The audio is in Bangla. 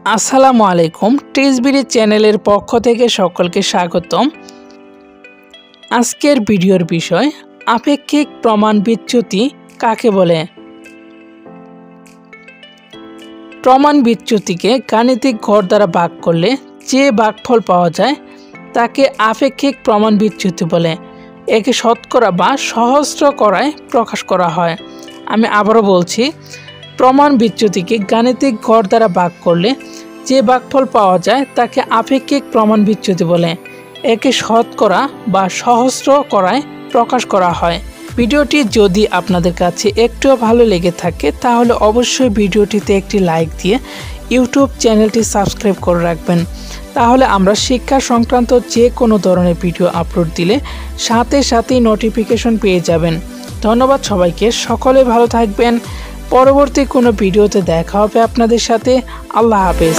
আসসালামু আলাইকুম। টিএসবিডি চ্যানেলের পক্ষ থেকে সকলকে স্বাগতম। আজকের ভিডিওর বিষয় আপেক্ষিক প্রমাণ বিচ্যুতি কাকে বলে। প্রমাণ বিচ্যুতিকে গাণিতিক ঘর দ্বারা ভাগ করলে যে ভাগফল পাওয়া যায় তাকে আপেক্ষিক প্রমাণ বিচ্যুতি বলে। একে শতকরা বা সহস্রকরায় প্রকাশ করা হয়। আমি আবারও বলছি, প্রমাণ বিচ্যুতিকে গাণিতিক ঘর দ্বারা ভাগ করলে যে ভাগফল পাওয়া যায় তাকে আপেক্ষিক প্রমাণ বিচ্যুতি বলে। একে শতকরা বা সহস্রকরায় প্রকাশ করা হয়। ভিডিওটি যদি আপনাদের কাছে একটুও ভালো লেগে থাকে তাহলে অবশ্যই ভিডিওটিতে একটি লাইক দিয়ে ইউটিউব চ্যানেলটি সাবস্ক্রাইব করে রাখবেন। তাহলে আমরা শিক্ষা সংক্রান্ত যে কোনো ধরনের ভিডিও আপলোড দিলে সাথে সাথেই নোটিফিকেশন পেয়ে যাবেন। ধন্যবাদ সবাইকে, সকলে ভালো থাকবেন। পরবর্তী কোনো ভিডিওতে দেখা হবে আপনাদের সাথে। আল্লাহ হাফেজ।